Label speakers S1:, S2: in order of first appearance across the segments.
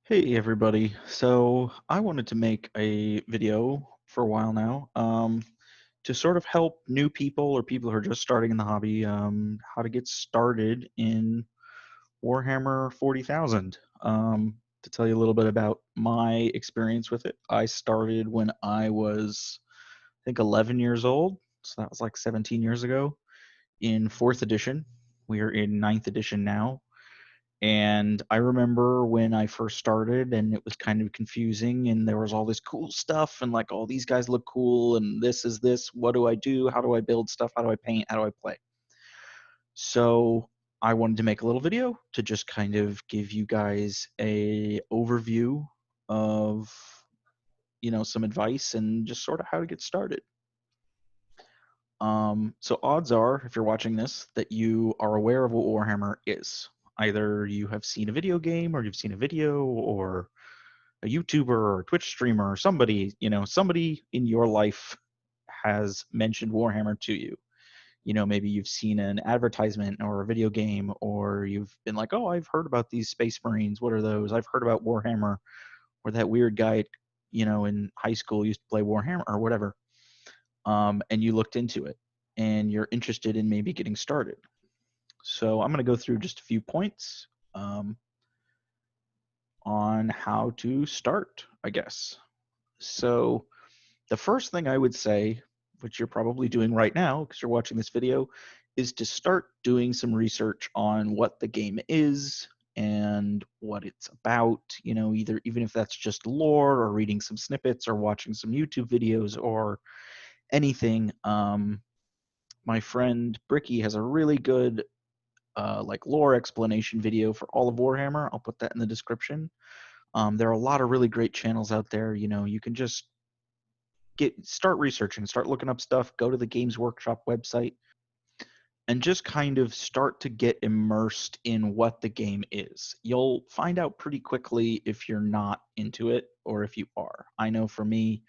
S1: Hey everybody. So I wanted to make a video for a while now to sort of help new people or people who are just starting in the hobby how to get started in Warhammer 40,000. To tell you a little bit about my experience with it, I started when I was, I think, 11 years old. So that was like 17 years ago in 4th edition. We are in 9th edition now. And I remember when I first started and it was kind of confusing and there was all this cool stuff and like, oh, these guys look cool and this is this. What do I do? How do I build stuff? How do I paint? How do I play? So I wanted to make a little video to just kind of give you guys a overview of, some advice and just sort of how to get started. So odds are, if you're watching this, that you are aware of what Warhammer is. Either you have seen a video game, or you've seen a video, or a YouTuber, or a Twitch streamer, or somebody, somebody in your life has mentioned Warhammer to you. Maybe you've seen an advertisement or a video game, or you've been like, oh, I've heard about these Space Marines. What are those? I've heard about Warhammer, or that weird guy, in high school used to play Warhammer, or whatever. And you looked into it and you're interested in maybe getting started. So I'm going to go through just a few points on how to start, I guess. So the first thing I would say, which you're probably doing right now because you're watching this video, is to start doing some research on what the game is and what it's about, even if that's just lore or reading some snippets or watching some YouTube videos or anything. My friend Bricky has a really good like lore explanation video for all of Warhammer. I'll put that in the description. There are a lot of really great channels out there. You can just start researching, start looking up stuff, go to the Games Workshop website, and just kind of start to get immersed in what the game is. You'll find out pretty quickly if you're not into it or if you are. I know for me,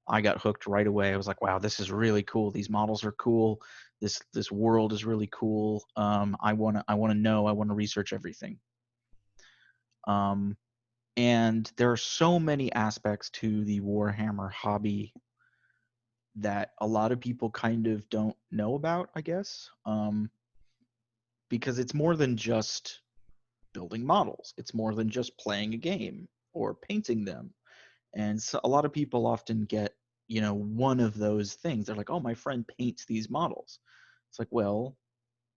S1: I got hooked right away. I was like, wow, this is really cool. These models are cool. This world is really cool. I wanna know. I want to research everything. And there are so many aspects to the Warhammer hobby that a lot of people kind of don't know about, I guess, because it's more than just building models. It's more than just playing a game or painting them. And so a lot of people often get, one of those things. They're like, oh, my friend paints these models. It's like, well,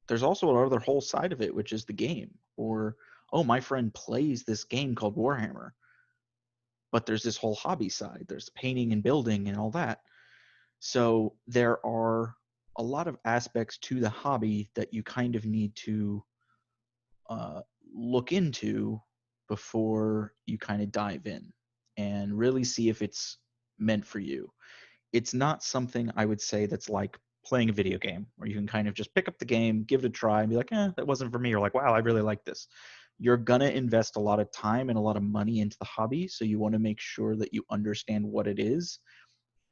S1: there's also another whole side of it, which is the game. Or, oh, my friend plays this game called Warhammer. But there's this whole hobby side. There's painting and building and all that. So there are a lot of aspects to the hobby that you kind of need to uh, look into before you kind of dive in and really see if it's meant for you. It's not something I would say that's like playing a video game where you can kind of just pick up the game, give it a try, and be like, that wasn't for me. Or like, wow, I really like this. You're going to invest a lot of time and a lot of money into the hobby. So you want to make sure that you understand what it is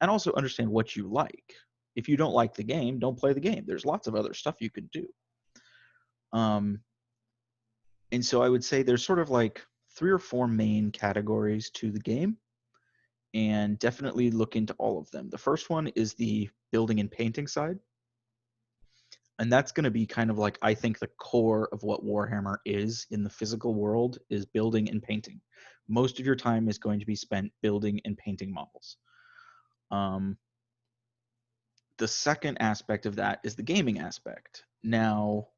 S1: and also understand what you like. If you don't like the game, don't play the game. There's lots of other stuff you could do. And so I would say there's sort of like 3 or 4 main categories to the game, and definitely look into all of them. The first one is the building and painting side. And that's going to be kind of like, I think, the core of what Warhammer is in the physical world is building and painting. Most of your time is going to be spent building and painting models. The second aspect of that is the gaming aspect. Now,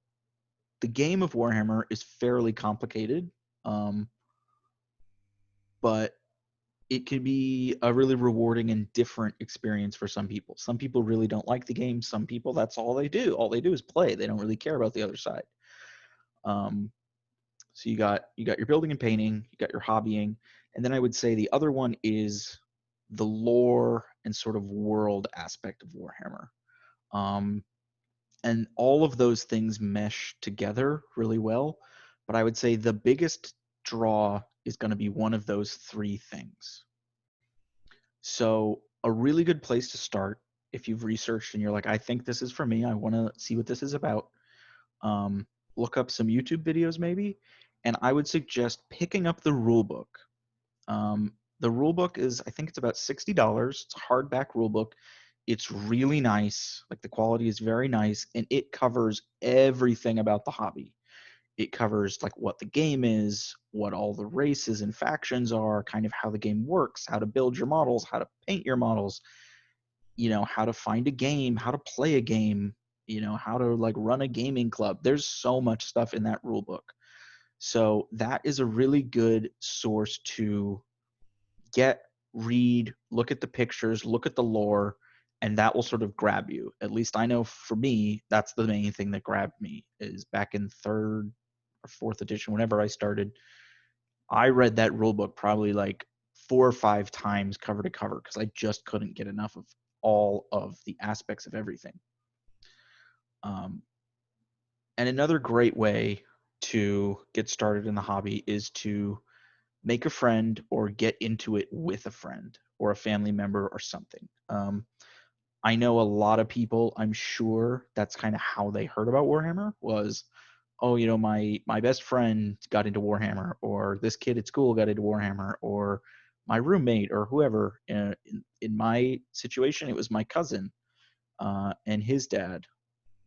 S1: the game of Warhammer is fairly complicated, but it can be a really rewarding and different experience for some people. Some people really don't like the game. Some people, that's all they do. All they do is play. They don't really care about the other side. So you got your building and painting, you got your hobbying, and then I would say the other one is the lore and sort of world aspect of Warhammer. And all of those things mesh together really well. But I would say the biggest draw is going to be one of those 3 things. So a really good place to start, if you've researched and you're like, I think this is for me, I want to see what this is about, look up some YouTube videos maybe, and I would suggest picking up the rulebook. The rule book is, I think it's about $60. It's a hardback rule book. It's really nice. Like the quality is very nice, and it covers everything about the hobby. It covers like what the game is, what all the races and factions are, kind of how the game works, how to build your models, how to paint your models, how to find a game, how to play a game, how to like run a gaming club. There's so much stuff in that rule book. So that is a really good source to read, look at the pictures, look at the lore, and that will sort of grab you. At least I know for me, that's the main thing that grabbed me is back in third or fourth edition, whenever I started, I read that rule book probably like 4 or 5 times cover to cover because I just couldn't get enough of all of the aspects of everything. And another great way to get started in the hobby is to make a friend or get into it with a friend or a family member or something. I know a lot of people, I'm sure that's kind of how they heard about Warhammer was, oh, my best friend got into Warhammer, or this kid at school got into Warhammer, or my roommate or whoever. In my situation, it was my cousin and his dad.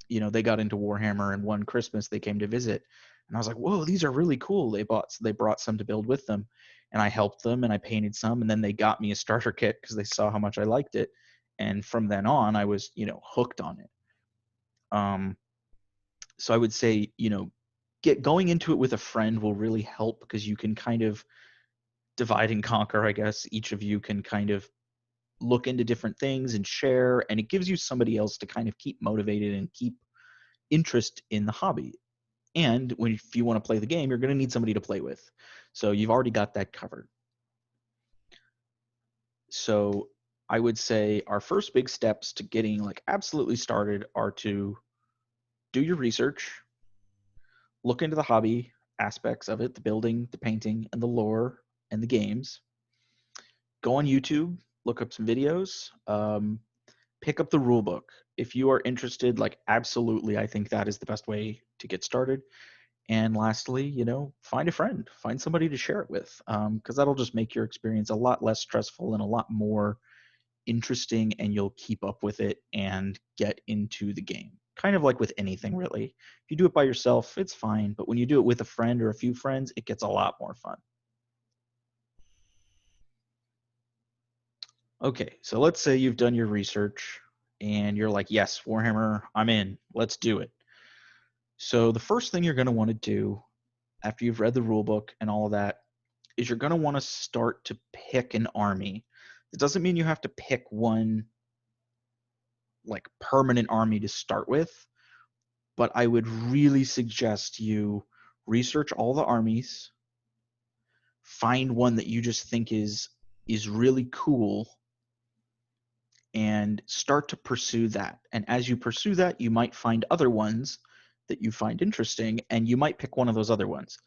S1: They got into Warhammer, and one Christmas they came to visit, and I was like, whoa, these are really cool. They brought some to build with them, and I helped them and I painted some, and then they got me a starter kit because they saw how much I liked it, and from then on I was hooked on it. So I would say going into it with a friend will really help because you can kind of divide and conquer, I guess. Each of you can kind of look into different things and share, and it gives you somebody else to kind of keep motivated and keep interest in the hobby. And if you want to play the game, you're going to need somebody to play with. So you've already got that covered. So I would say our first big steps to getting like absolutely started are to do your research, look into the hobby aspects of it, the building, the painting, and the lore and the games. Go on YouTube, look up some videos, pick up the rule book. If you are interested, like absolutely, I think that is the best way to get started. And lastly, find a friend, find somebody to share it with, because that'll just make your experience a lot less stressful and a lot more interesting, and you'll keep up with it and get into the game. Kind of like with anything, really. If you do it by yourself, it's fine, but when you do it with a friend or a few friends, it gets a lot more fun. Okay, so let's say you've done your research and you're like, yes, Warhammer, I'm in, let's do it. So the first thing you're going to want to do after you've read the rulebook and all of that is you're going to want to start to pick an army. It doesn't mean you have to pick one like permanent army to start with, but I would really suggest you research all the armies, find one that you just think is really cool, and start to pursue that. And as you pursue that, you might find other ones that you find interesting, and you might pick one of those other ones.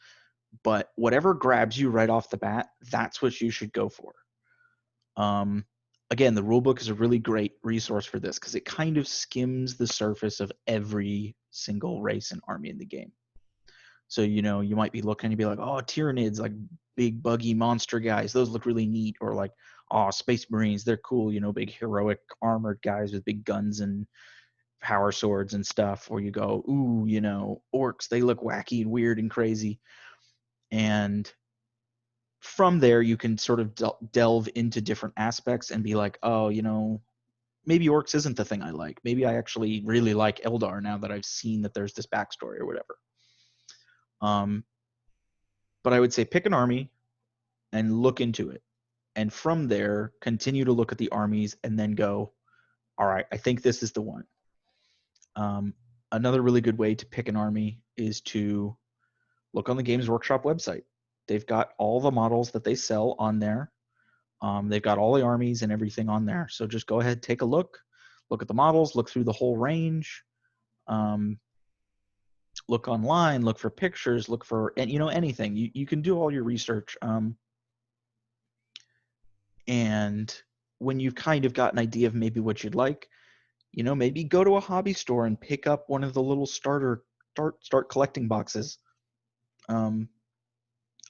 S1: But whatever grabs you right off the bat, that's what you should go for. Again, the rulebook is a really great resource for this because it kind of skims the surface of every single race and army in the game. So, you might be looking and be like, oh, Tyranids, like big buggy monster guys, those look really neat. Or like, oh, Space Marines, they're cool, big heroic armored guys with big guns and power swords and stuff. Or you go, ooh, orcs, they look wacky and weird and crazy. And from there, you can sort of delve into different aspects and be like, oh, maybe orcs isn't the thing I like. Maybe I actually really like Eldar now that I've seen that there's this backstory or whatever. But I would say pick an army and look into it. And from there, continue to look at the armies and then go, all right, I think this is the one. Another really good way to pick an army is to look on the Games Workshop website. They've got all the models that they sell on there. They've got all the armies and everything on there. So just go ahead, take a look at the models, look through the whole range, look online, look for pictures, look for anything. You can do all your research. And when you've kind of got an idea of maybe what you'd like, maybe go to a hobby store and pick up one of the little start collecting boxes.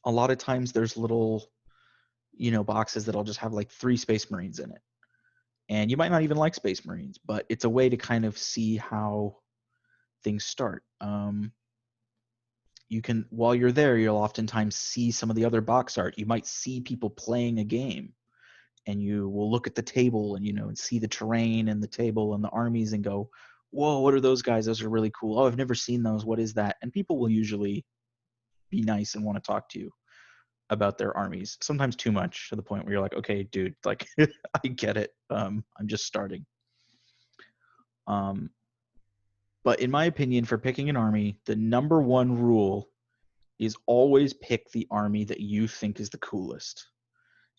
S1: A lot of times there's little boxes that'll just have like 3 Space Marines in it. And you might not even like Space Marines, but it's a way to kind of see how things start. You can, while you're there, you'll oftentimes see some of the other box art. You might see people playing a game, and you will look at the table and and see the terrain and the table and the armies and go, whoa, what are those guys? Those are really cool. Oh, I've never seen those. What is that? And people will usually be nice and want to talk to you about their armies, sometimes too much, to the point where you're like, okay, dude, like I get it. I'm just starting. But in my opinion, for picking an army, the number one rule is always pick the army that you think is the coolest.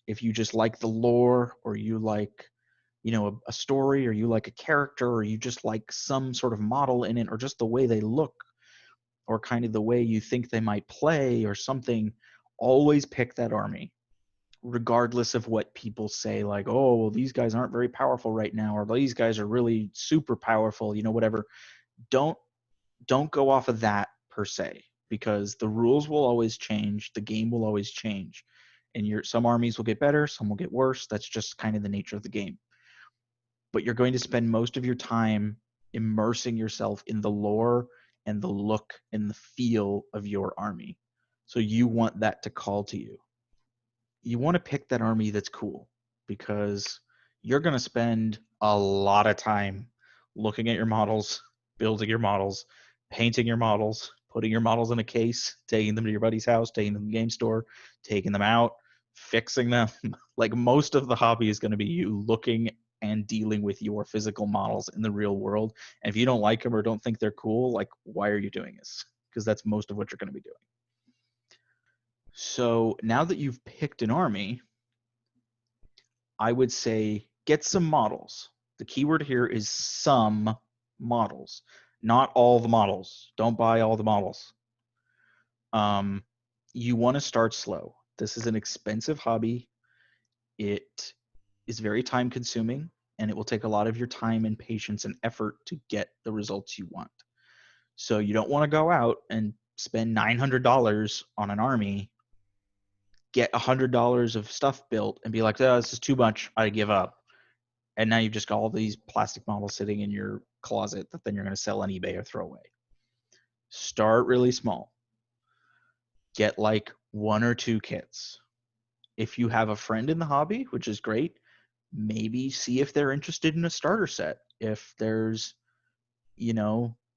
S1: If you just like the lore, or you like a story, or you like a character, or you just like some sort of model in it, or just the way they look, or kind of the way you think they might play or something, always pick that army, regardless of what people say, like, oh, well, these guys aren't very powerful right now, or these guys are really super powerful, whatever. Don't go off of that per se, because the rules will always change, the game will always change, and some armies will get better, some will get worse. That's just kind of the nature of the game. But you're going to spend most of your time immersing yourself in the lore and the look and the feel of your army. So you want that to call to you. You want to pick that army that's cool, because you're going to spend a lot of time looking at your models, building your models, painting your models, putting your models in a case, taking them to your buddy's house, taking them to the game store, taking them out, fixing them. Like, most of the hobby is going to be you looking and dealing with your physical models in the real world. And if you don't like them or don't think they're cool, like, why are you doing this? Because that's most of what you're going to be doing. So now that you've picked an army, I would say get some models. The keyword here is some models, not all the models. Don't buy all the models. You want to start slow. This is an expensive hobby. It is very time consuming, and it will take a lot of your time and patience and effort to get the results you want. So you don't want to go out and spend $900 on an army, get $100 of stuff built, and be like, oh, this is too much, I give up. And now you've just got all these plastic models sitting in your closet that then you're going to sell on eBay or throw away. Start really small. Get like 1 or 2 kits. If you have a friend in the hobby, which is great, maybe see if they're interested in a starter set. If there's,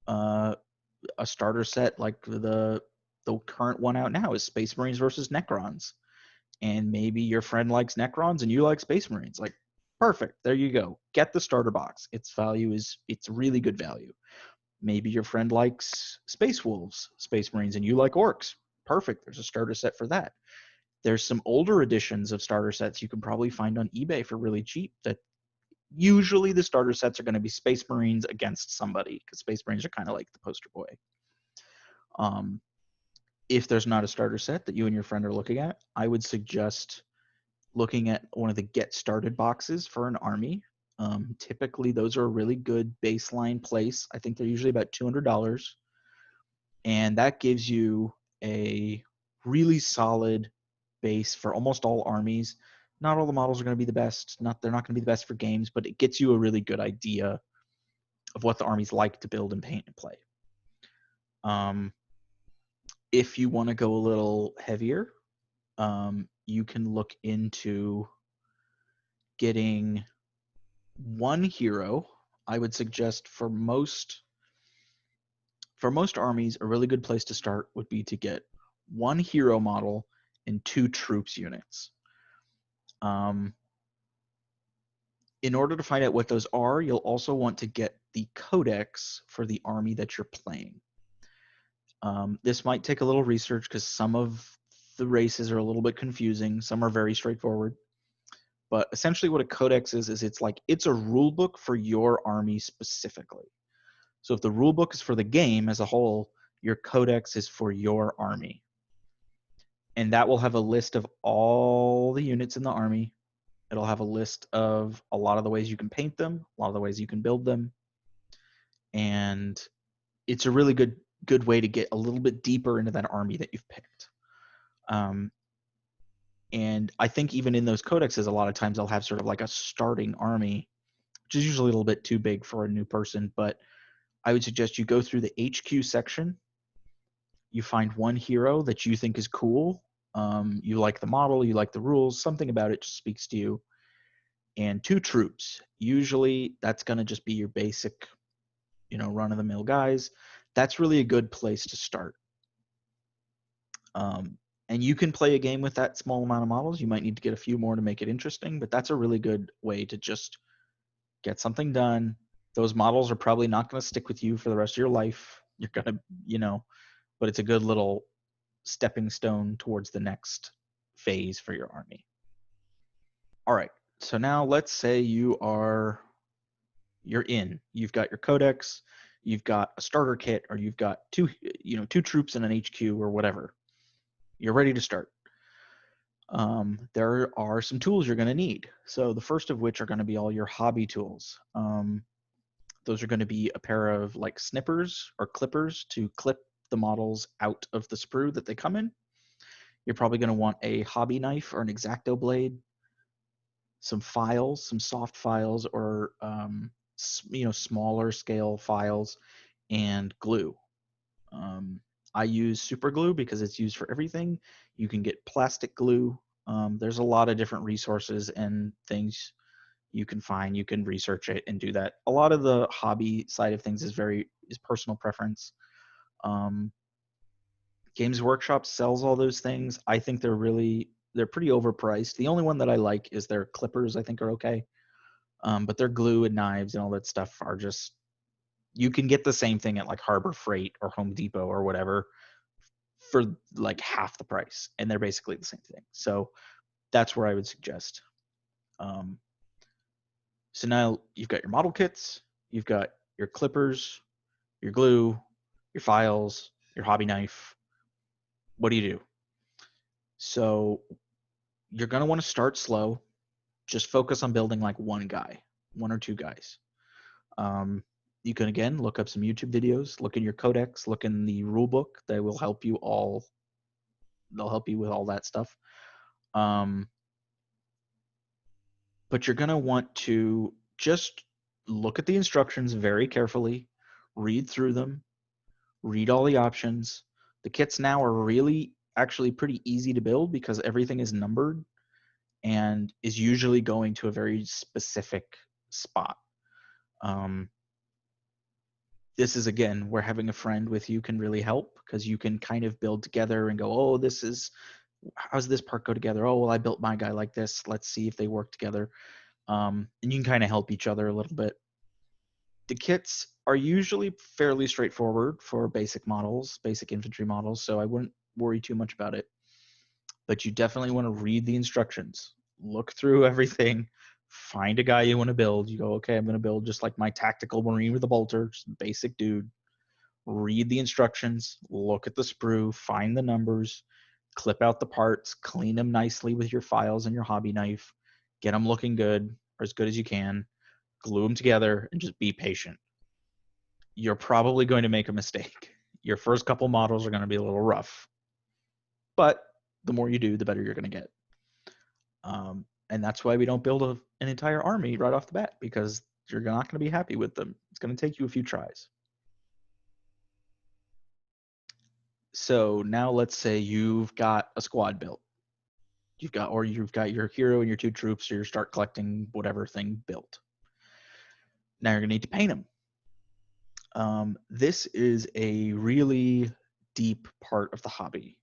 S1: a starter set, like the current one out now is Space Marines versus Necrons. And maybe your friend likes Necrons and you like Space Marines. Like, perfect. There you go. Get the starter box. It's really good value. Maybe your friend likes Space Wolves, Space Marines, and you like Orcs. Perfect. There's a starter set for that. There's some older editions of starter sets you can probably find on eBay for really cheap, that usually the starter sets are going to be Space Marines against somebody, because Space Marines are kind of like the poster boy. If there's not a starter set that you and your friend are looking at, I would suggest looking at one of the get started boxes for an army. Typically, those are a really good baseline place. I think they're usually about $200. And that gives you a really solid base for almost all armies. Not all the models are going to be the best. They're not going to be the best for games, but it gets you a really good idea of what the armies like to build and paint and play. If you want to go a little heavier, you can look into getting one hero. I would suggest for most armies, a really good place to start would be to get one hero model and 2 troops units. In order to find out what those are, you'll also want to get the Codex for the army that you're playing. This might take a little research, because some of the races are a little bit confusing. Some are very straightforward. But essentially what a Codex is it's a rule book for your army specifically. So if the rule book is for the game as a whole, your Codex is for your army. And that will have a list of all the units in the army. It'll have a list of a lot of the ways you can paint them, a lot of the ways you can build them. And it's a really good way to get a little bit deeper into that army that you've picked. And I think even in those codexes, a lot of times they'll have sort of like a starting army, which is usually a little bit too big for a new person. But I would suggest you go through the HQ section. You find one hero that you think is cool. You like the model, you like the rules, something about it just speaks to you. And 2 troops. Usually that's going to just be your basic, run-of-the-mill guys. That's really a good place to start. And you can play a game with that small amount of models. You might need to get a few more to make it interesting, but that's a really good way to just get something done. Those models are probably not going to stick with you for the rest of your life. You're going to, but it's a good little stepping stone towards the next phase for your army. All right. So now let's say you've got your codex, you've got a starter kit, or you've got two troops in an HQ or whatever. You're ready to start. There are some tools you're going to need. So the first of which are going to be all your hobby tools. Those are going to be a pair of like snippers or clippers to clip the models out of the sprue that they come in. You're probably going to want a hobby knife or an Xacto blade, some files, some soft files, or smaller scale files, and glue. I use super glue because it's used for everything. You can get plastic glue. There's a lot of different resources and things you can find. You can research it and do that. A lot of the hobby side of things is personal preference. Games Workshop sells all those things. I think they're pretty overpriced. The only one that I like is their clippers. I think are okay. But their glue and knives and all that stuff are just, you can get the same thing at like Harbor Freight or Home Depot or whatever for like half the price, and they're basically the same thing. So that's where I would suggest. So now you've got your model kits, you've got your clippers, your glue, your files, your hobby knife. What do you do? So you're going to want to start slow. Just focus on building like one or two guys. You can, again, look up some YouTube videos, look in your codex, look in the rulebook. They will help you they'll help you with all that stuff. But you're going to want to just look at the instructions very carefully, read through them, read all the options. The kits now are really actually pretty easy to build because everything is numbered and is usually going to a very specific spot. This is, again, where having a friend with you can really help, because you can kind of build together and go, oh, how's this part go together? Oh, well, I built my guy like this. Let's see if they work together. And you can kind of help each other a little bit. The kits are usually fairly straightforward for basic models, basic infantry models, so I wouldn't worry too much about it. But you definitely want to read the instructions, look through everything, find a guy you want to build. You go, okay, I'm going to build just like my tactical marine with a bolter, just a basic dude. Read the instructions, look at the sprue, find the numbers, clip out the parts, clean them nicely with your files and your hobby knife, get them looking good, or as good as you can, glue them together, and just be patient. You're probably going to make a mistake. Your first couple models are going to be a little rough, but the more you do, the better you're going to get. And that's why we don't build an entire army right off the bat, because you're not going to be happy with them. It's going to take you a few tries. So now let's say you've got a squad built. You've got your hero and your 2 troops, or you start collecting whatever thing built. Now you're going to need to paint them. This is a really deep part of the hobby.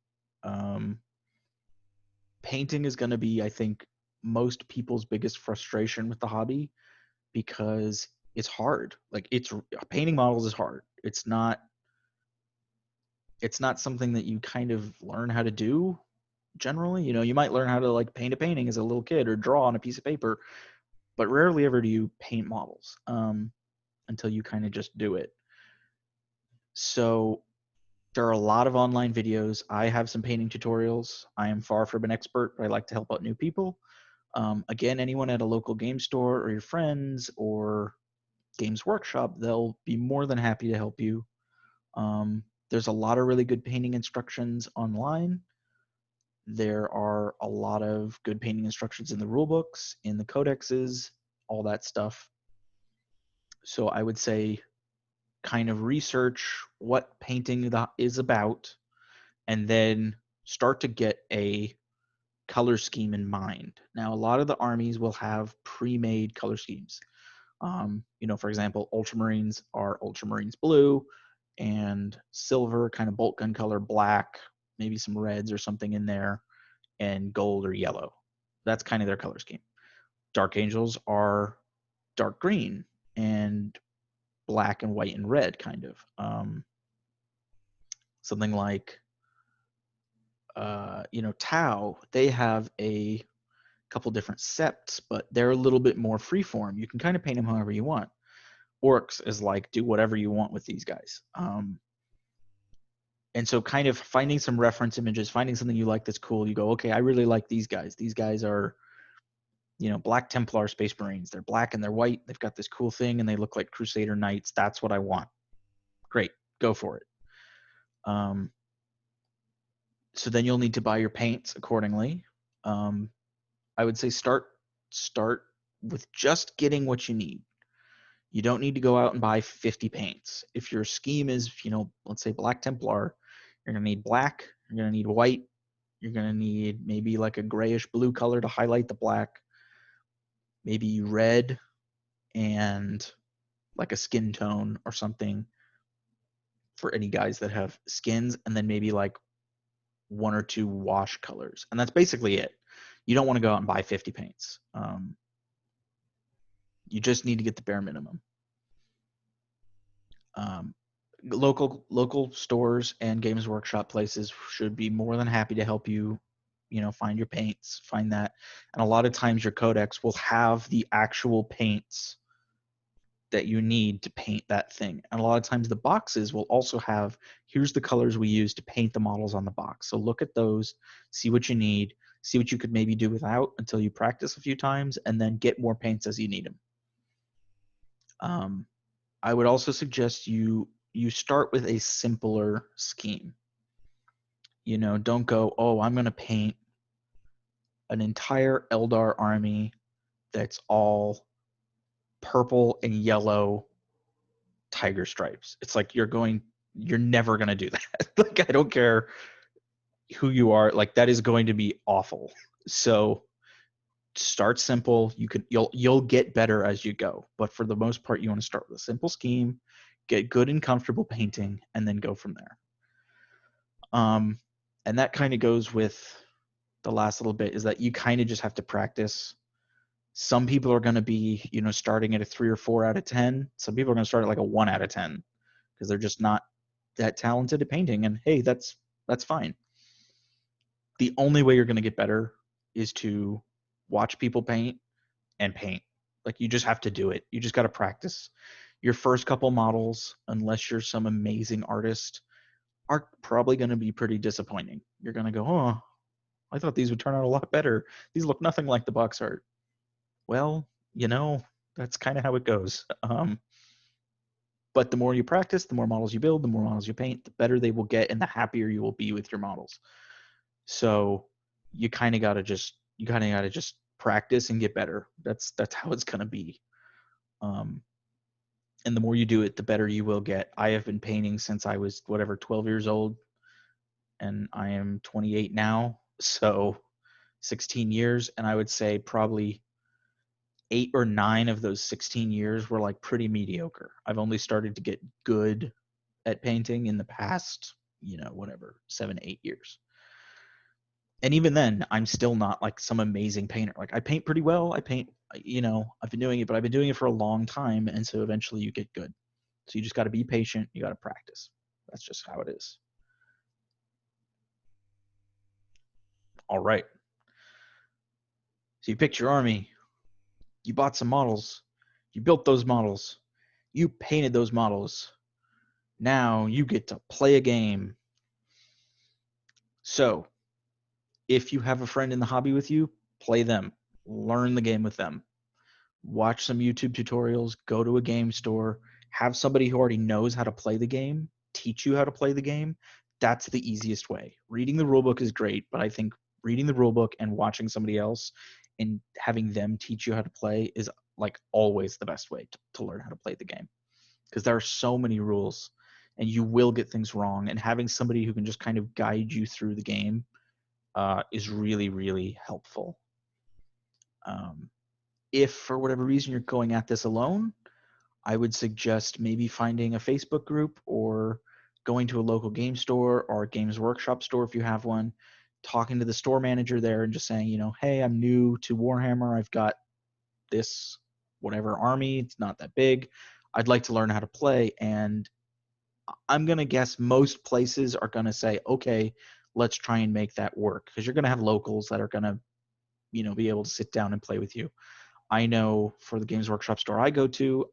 S1: Painting is going to be, I think, most people's biggest frustration with the hobby, because it's hard. Like, painting models is hard. It's not something that you kind of learn how to do generally. You might learn how to like paint a painting as a little kid or draw on a piece of paper, but rarely ever do you paint models until you kind of just do it. So there are a lot of online videos. I have some painting tutorials. I am far from an expert, but I like to help out new people. Again, anyone at a local game store or your friends or Games Workshop, they'll be more than happy to help you. There's a lot of really good painting instructions online. There are a lot of good painting instructions in the rulebooks, in the codexes, all that stuff. So I would say kind of research what painting is about, and then start to get a color scheme in mind. Now, a lot of the armies will have pre-made color schemes. For example, Ultramarines are Ultramarines blue and silver, kind of bolt gun color, black, maybe some reds or something in there, and gold or yellow. That's kind of their color scheme. Dark Angels are dark green and black and white and red, kind of. Something like, Tau, they have a couple different septs, but they're a little bit more freeform. You can kind of paint them however you want. Orcs is like, do whatever you want with these guys. And so kind of finding some reference images, finding something you like that's cool. You go, okay, I really like these guys. These guys are, Black Templar Space Marines. They're black and they're white. They've got this cool thing and they look like Crusader Knights. That's what I want. Great, go for it. So then you'll need to buy your paints accordingly. I would say start with just getting what you need. You don't need to go out and buy 50 paints. If your scheme is, let's say Black Templar, you're going to need black, you're going to need white, you're going to need maybe like a grayish blue color to highlight the black, maybe red and like a skin tone or something for any guys that have skins, and then maybe like one or two wash colors. And that's basically it. You don't want to go out and buy 50 paints. You just need to get the bare minimum. Local stores and Games Workshop places should be more than happy to help you, find your paints, find that. And a lot of times your codex will have the actual paints that you need to paint that thing. And a lot of times the boxes will also have, here's the colors we use to paint the models on the box. So look at those, see what you need, see what you could maybe do without until you practice a few times, and then get more paints as you need them. I would also suggest you start with a simpler scheme. Don't go, oh, I'm going to paint an entire Eldar army that's all purple and yellow tiger stripes. It's like you're never going to do that. Like, I don't care who you are, like that is going to be awful. So start simple. You'll get better as you go, but for the most part you want to start with a simple scheme, get good and comfortable painting, and then go from there. And that kind of goes with the last little bit, is that you kind of just have to practice. Some people are going to be, starting at a 3 or 4 out of 10. Some people are going to start at like a 1 out of 10 because they're just not that talented at painting. And hey, that's fine. The only way you're going to get better is to watch people paint and paint. Like, you just have to do it. You just got to practice. Your first couple models, unless you're some amazing artist, are probably going to be pretty disappointing. You're going to go, oh, I thought these would turn out a lot better. These look nothing like the box art. Well, that's kind of how it goes. But the more you practice, the more models you build, the more models you paint, the better they will get and the happier you will be with your models. So you kind of got to just practice and get better. That's how it's going to be. And the more you do it, the better you will get. I have been painting since I was 12 years old, and I am 28 now. So 16 years. And I would say probably 8 or 9 of those 16 years were like pretty mediocre. I've only started to get good at painting in the past, 7, 8 years. And even then, I'm still not like some amazing painter. Like, I paint pretty well. I've been doing it, but I've been doing it for a long time. And so eventually you get good. So you just got to be patient. You got to practice. That's just how it is. All right. So you picked your army. You bought some models. You built those models. You painted those models. Now you get to play a game. So if you have a friend in the hobby with you, play them. Learn the game with them. Watch some YouTube tutorials. Go to a game store. Have somebody who already knows how to play the game teach you how to play the game. That's the easiest way. Reading the rulebook is great, but I think reading the rule book and watching somebody else and having them teach you how to play is like always the best way to learn how to play the game, because there are so many rules and you will get things wrong, and having somebody who can just kind of guide you through the game is really, really helpful. If for whatever reason you're going at this alone, I would suggest maybe finding a Facebook group or going to a local game store or a Games Workshop store if you have one, talking to the store manager there and just saying, you know, hey, I'm new to Warhammer. I've got this whatever army. It's not that big. I'd like to learn how to play. And I'm going to guess most places are going to say, okay, let's try and make that work, because you're going to have locals that are going to, you know, be able to sit down and play with you. I know for the Games Workshop store I go to,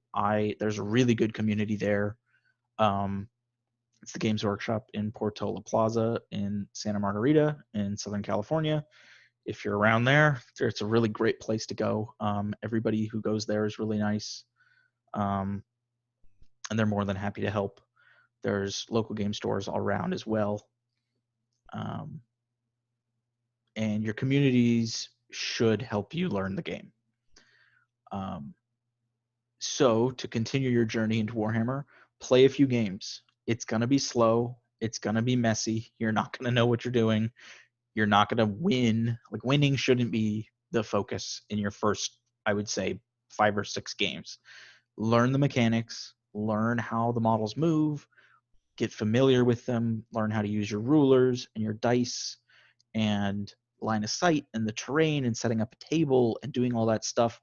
S1: there's a really good community there. It's the Games Workshop in Portola Plaza in Santa Margarita in Southern California. If you're around there, it's a really great place to go. Everybody who goes there is really nice, and they're more than happy to help. There's local game stores all around as well. And your communities should help you learn the game. So to continue your journey into Warhammer, play a few games. It's going to be slow. It's going to be messy. You're not going to know what you're doing. You're not going to win. Like, winning shouldn't be the focus in your first, I would say, 5 or 6 games. Learn the mechanics, learn how the models move, get familiar with them, learn how to use your rulers and your dice and line of sight and the terrain and setting up a table and doing all that stuff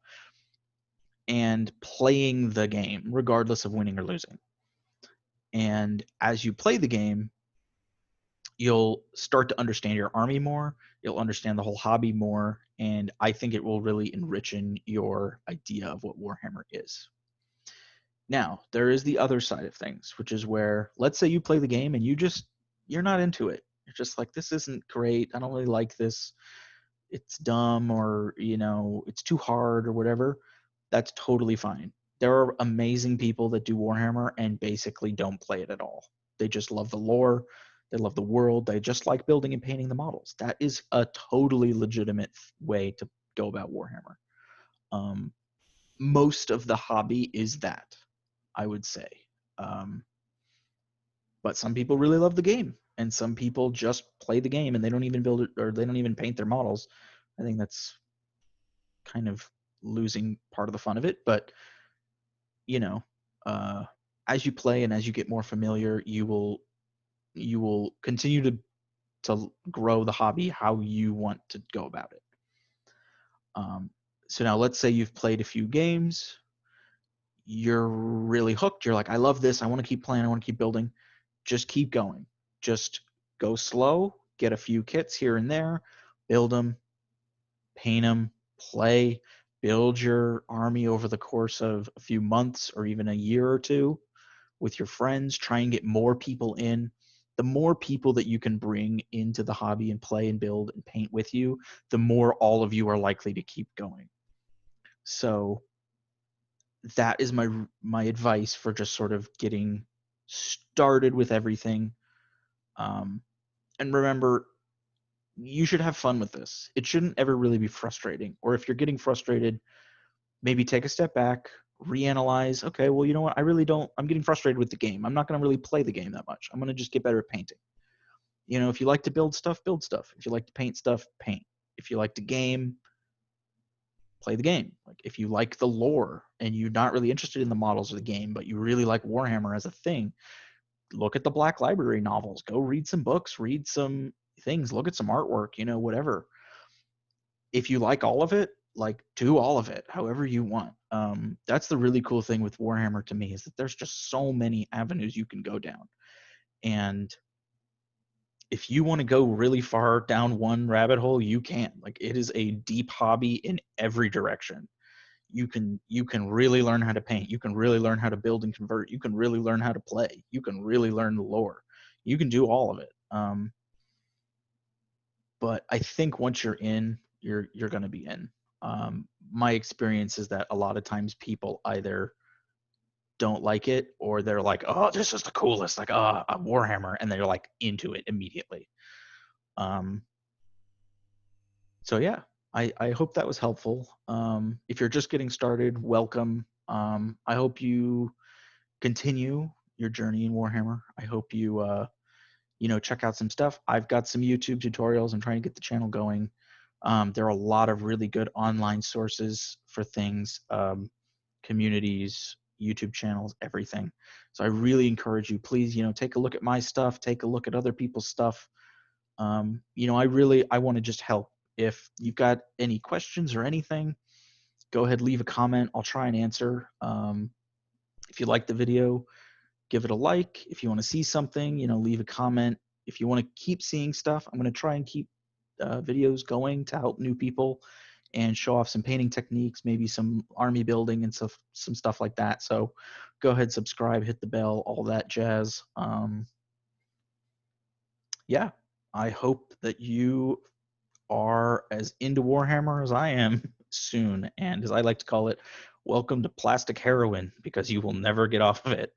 S1: and playing the game regardless of winning or losing. And as you play the game, you'll start to understand your army more, you'll understand the whole hobby more, and I think it will really enrich your idea of what Warhammer is. Now, there is the other side of things, which is where, let's say you play the game and you're not into it. You're just like, this isn't great. I don't really like this. It's dumb, or, you know, it's too hard or whatever. That's totally fine. There are amazing people that do Warhammer and basically don't play it at all. They just love the lore. They love the world. They just like building and painting the models. That is a totally legitimate way to go about Warhammer. Most of the hobby is that, I would say. But some people really love the game, and some people just play the game and they don't even build it, or they don't even paint their models. I think that's kind of losing part of the fun of it. But, you know, as you play and as you get more familiar, you will continue to grow the hobby how you want to go about it. So now let's say you've played a few games, you're really hooked. You're like, I love this. I want to keep playing. I want to keep building. Just keep going. Just go slow, get a few kits here and there, build them, paint them, play, build your army over the course of a few months or even a year or two with your friends. Try and get more people in. The more people that you can bring into the hobby and play and build and paint with you, the more all of you are likely to keep going. So that is my advice for just sort of getting started with everything. And remember, you should have fun with this. It shouldn't ever really be frustrating. Or if you're getting frustrated, maybe take a step back, reanalyze. Okay, well, you know what? I'm getting frustrated with the game. I'm not going to really play the game that much. I'm going to just get better at painting. You know, if you like to build stuff, build stuff. If you like to paint stuff, paint. If you like to game, play the game. Like, if you like the lore and you're not really interested in the models of the game, but you really like Warhammer as a thing, look at the Black Library novels. Go read some books, read some things, look at some artwork, you know, whatever. If you like all of it, like, do all of it however you want. That's the really cool thing with Warhammer to me, is that there's just so many avenues you can go down. And if you want to go really far down one rabbit hole, you can. Like, it is a deep hobby in every direction. You can really learn how to paint. You can really learn how to build and convert. You can really learn how to play. You can really learn the lore. You can do all of it. But I think once you're in, you're going to be in. My experience is that a lot of times people either don't like it, or they're like, oh, this is the coolest, like, a Warhammer, and they're like into it immediately. So yeah, I hope that was helpful. If you're just getting started, welcome. I hope you continue your journey in Warhammer. I hope you check out some stuff. I've got some YouTube tutorials. I'm trying to get the channel going. There are a lot of really good online sources for things, communities, YouTube channels, everything. So I really encourage you, please, take a look at my stuff, take a look at other people's stuff. I want to just help. If you've got any questions or anything, go ahead, leave a comment. I'll try and answer. If you like the video, give it a like. If you want to see something, leave a comment. If you want to keep seeing stuff, I'm going to try and keep videos going to help new people and show off some painting techniques, maybe some army building and some stuff like that. So go ahead, subscribe, hit the bell, all that jazz. Yeah, I hope that you are as into Warhammer as I am soon. And as I like to call it, welcome to plastic heroin, because you will never get off of it.